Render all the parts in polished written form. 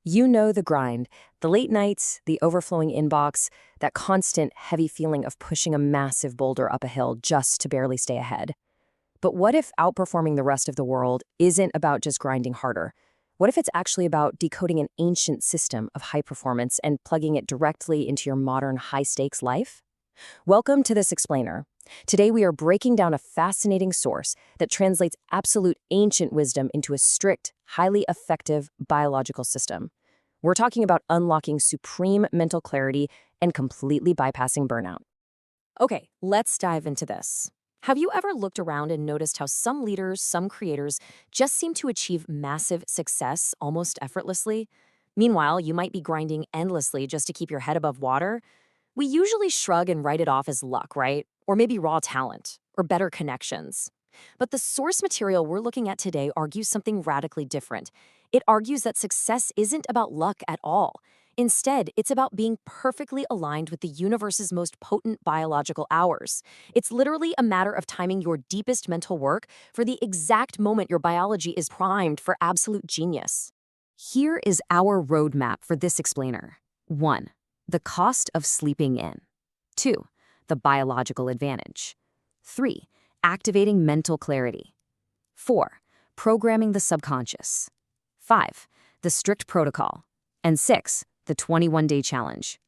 You know the grind, the late nights, the overflowing inbox, that constant heavy feeling of pushing a massive boulder up a hill just to barely stay ahead. But what if outperforming the rest of the world isn't about just grinding harder? What if it's actually about decoding an ancient system of high performance and plugging it directly into your modern high-stakes life? Welcome to This Explainer. Today we are breaking down a fascinating source that translates absolute ancient wisdom into a strict, highly effective biological system. We're talking about unlocking supreme mental clarity and completely bypassing burnout. Okay, let's dive into this. Have you ever looked around and noticed how some leaders, some creators, just seem to achieve massive success almost effortlessly? Meanwhile, you might be grinding endlessly just to keep your head above water. We usually shrug and write it off as luck, right? Or maybe raw talent, or better connections. But the source material we're looking at today argues something radically different. It argues that success isn't about luck at all. Instead, it's about being perfectly aligned with the universe's most potent biological hours. It's literally a matter of timing your deepest mental work for the exact moment your biology is primed for absolute genius. Here is our roadmap for this explainer. 1. The cost of sleeping in. 2. The biological advantage. 3. Activating mental clarity. 4. Programming the subconscious. 5. The strict protocol. And 6. The 21-day challenge.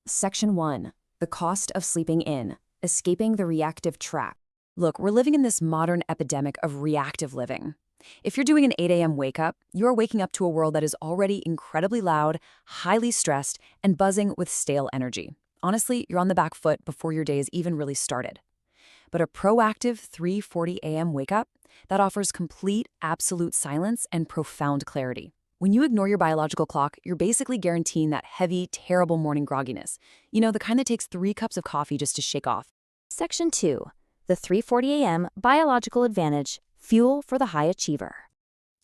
Section 1. The cost of sleeping in. Escaping the reactive trap. Look, we're living in this modern epidemic of reactive living. If you're doing an 8 a.m. wake-up, you're waking up to a world that is already incredibly loud, highly stressed, and buzzing with stale energy. Honestly, you're on the back foot before your day is even really started. But a proactive 3:40 a.m. wake-up, that offers complete, absolute silence and profound clarity. When you ignore your biological clock, you're basically guaranteeing that heavy, terrible morning grogginess. You know, the kind that takes 3 cups of coffee just to shake off. Section 2. The 3:40 a.m. Biological Advantage. Fuel for the High Achiever.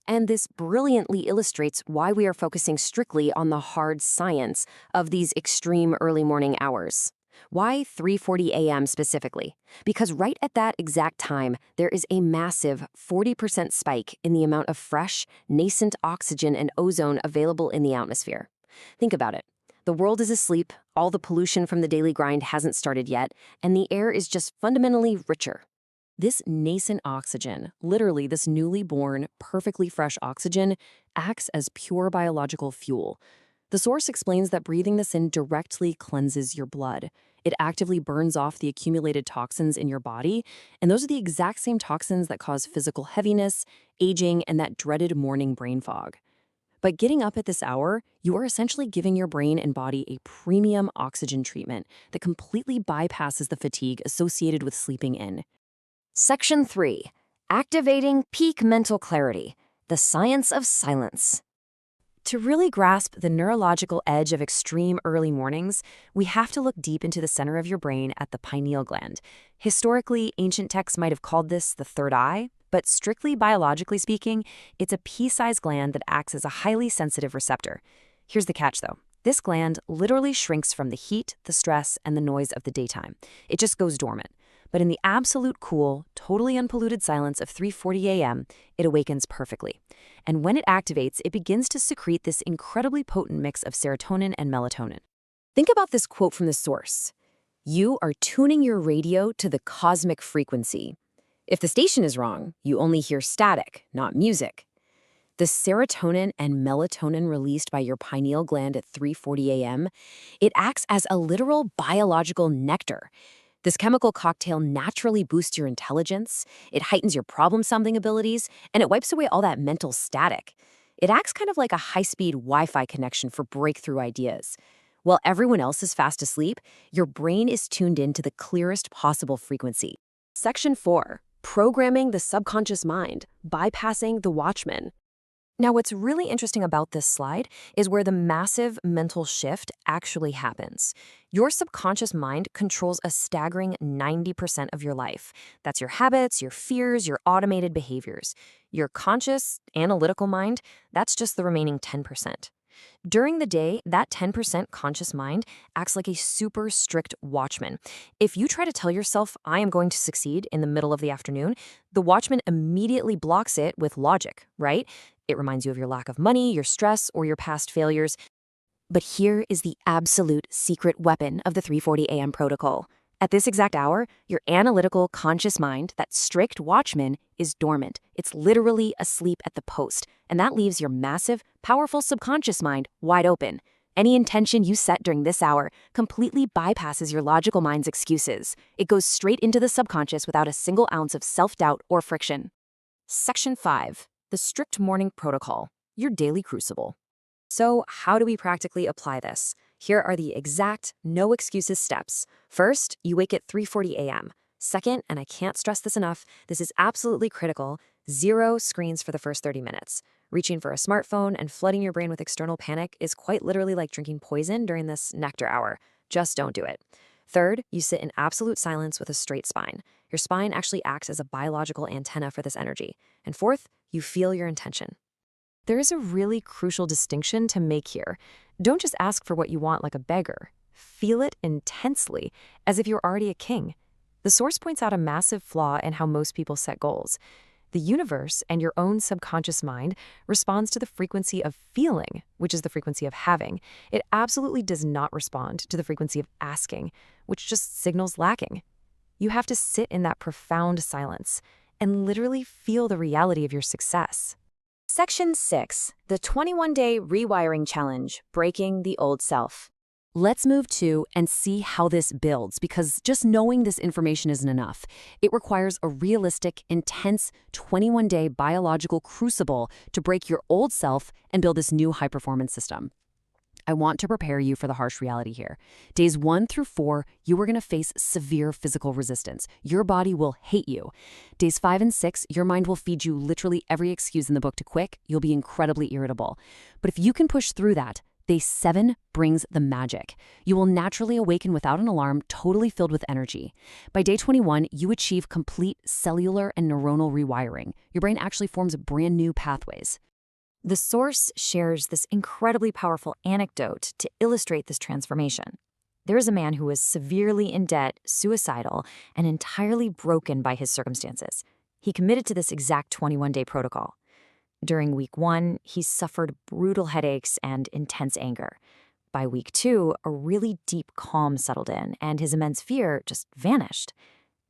And this brilliantly illustrates why we are focusing strictly on the hard science of these extreme early morning hours. Why 3:40 a.m. specifically? Because right at that exact time, there is a massive 40% spike in the amount of fresh, nascent oxygen and ozone available in the atmosphere. Think about it. The world is asleep, all the pollution from the daily grind hasn't started yet, and the air is just fundamentally richer. This nascent oxygen, literally this newly born, perfectly fresh oxygen, acts as pure biological fuel. The source explains that breathing this in directly cleanses your blood. It actively burns off the accumulated toxins in your body, and those are the exact same toxins that cause physical heaviness, aging, and that dreaded morning brain fog. By getting up at this hour, you are essentially giving your brain and body a premium oxygen treatment that completely bypasses the fatigue associated with sleeping in. Section 3. Activating Peak Mental Clarity, the Science of Silence. To really grasp the neurological edge of extreme early mornings, we have to look deep into the center of your brain at the pineal gland. Historically, ancient texts might have called this the third eye, but strictly biologically speaking, it's a pea-sized gland that acts as a highly sensitive receptor. Here's the catch, though. This gland literally shrinks from the heat, the stress, and the noise of the daytime. It just goes dormant. But in the absolute cool, totally unpolluted silence of 3:40 a.m., it awakens perfectly. And when it activates, it begins to secrete this incredibly potent mix of serotonin and melatonin. Think about this quote from the source. You are tuning your radio to the cosmic frequency. If the station is wrong, you only hear static, not music. The serotonin and melatonin released by your pineal gland at 3:40 a.m., it acts as a literal biological nectar. This chemical cocktail naturally boosts your intelligence, it heightens your problem-solving abilities, and it wipes away all that mental static. It acts kind of like a high-speed Wi-Fi connection for breakthrough ideas. While everyone else is fast asleep, your brain is tuned in to the clearest possible frequency. Section 4. Programming the subconscious mind, bypassing the watchman. Now, what's really interesting about this slide is where the massive mental shift actually happens. Your subconscious mind controls a staggering 90% of your life. That's your habits, your fears, your automated behaviors. Your conscious, analytical mind, that's just the remaining 10%. During the day, that 10% conscious mind acts like a super strict watchman. If you try to tell yourself, I am going to succeed in the middle of the afternoon, the watchman immediately blocks it with logic, right? It reminds you of your lack of money, your stress, or your past failures. But here is the absolute secret weapon of the 3:40 a.m. protocol. At this exact hour, your analytical, conscious mind, that strict watchman, is dormant. It's literally asleep at the post, and that leaves your massive, powerful subconscious mind wide open. Any intention you set during this hour completely bypasses your logical mind's excuses. It goes straight into the subconscious without a single ounce of self-doubt or friction. Section 5. The Strict Morning Protocol, your daily crucible. So, how do we practically apply this? Here are the exact, no excuses steps. First, you wake at 3:40 a.m. Second, and I can't stress this enough, this is absolutely critical, 0 screens for the first 30 minutes. Reaching for a smartphone and flooding your brain with external panic is quite literally like drinking poison during this nectar hour. Just don't do it. Third, you sit in absolute silence with a straight spine. Your spine actually acts as a biological antenna for this energy. And fourth, you feel your intention. There is a really crucial distinction to make here. Don't just ask for what you want like a beggar. Feel it intensely, as if you're already a king. The source points out a massive flaw in how most people set goals. The universe and your own subconscious mind responds to the frequency of feeling, which is the frequency of having. It absolutely does not respond to the frequency of asking, which just signals lacking. You have to sit in that profound silence and literally feel the reality of your success. Section 6. The 21-Day Rewiring Challenge, Breaking the Old Self. Let's move to and see how this builds, because just knowing this information isn't enough. It requires a realistic, intense 21-day biological crucible to break your old self and build this new high-performance system. I want to prepare you for the harsh reality here. Days 1 through 4, you are going to face severe physical resistance. Your body will hate you. Days 5 and 6, your mind will feed you literally every excuse in the book to quit. You'll be incredibly irritable. But if you can push through that, Day 7 brings the magic. You will naturally awaken without an alarm, totally filled with energy. By day 21, you achieve complete cellular and neuronal rewiring. Your brain actually forms brand new pathways. The source shares this incredibly powerful anecdote to illustrate this transformation. There is a man who was severely in debt, suicidal, and entirely broken by his circumstances. He committed to this exact 21-day protocol. During week 1, he suffered brutal headaches and intense anger. By week 2, a really deep calm settled in, and his immense fear just vanished.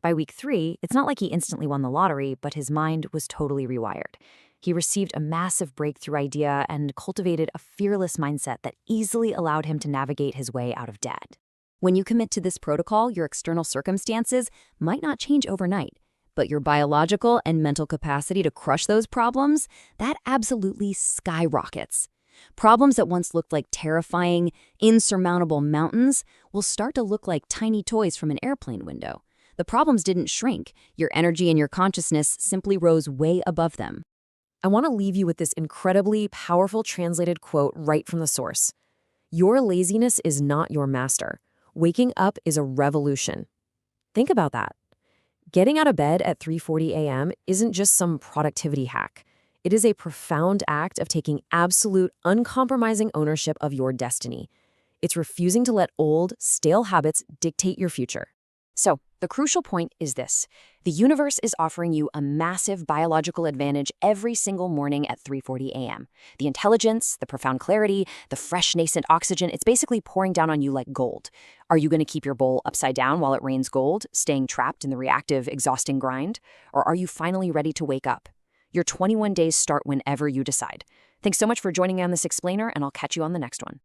By week 3, it's not like he instantly won the lottery, but his mind was totally rewired. He received a massive breakthrough idea and cultivated a fearless mindset that easily allowed him to navigate his way out of debt. When you commit to this protocol, your external circumstances might not change overnight, but your biological and mental capacity to crush those problems, that absolutely skyrockets. Problems that once looked like terrifying, insurmountable mountains will start to look like tiny toys from an airplane window. The problems didn't shrink. Your energy and your consciousness simply rose way above them. I want to leave you with this incredibly powerful translated quote right from the source. Your laziness is not your master. Waking up is a revolution. Think about that. Getting out of bed at 3:40 a.m. isn't just some productivity hack. It is a profound act of taking absolute, uncompromising ownership of your destiny. It's refusing to let old, stale habits dictate your future. So, the crucial point is this. The universe is offering you a massive biological advantage every single morning at 3:40 a.m. The intelligence, the profound clarity, the fresh nascent oxygen, it's basically pouring down on you like gold. Are you going to keep your bowl upside down while it rains gold, staying trapped in the reactive, exhausting grind? Or are you finally ready to wake up? Your 21 days start whenever you decide. Thanks so much for joining me on this explainer, and I'll catch you on the next one.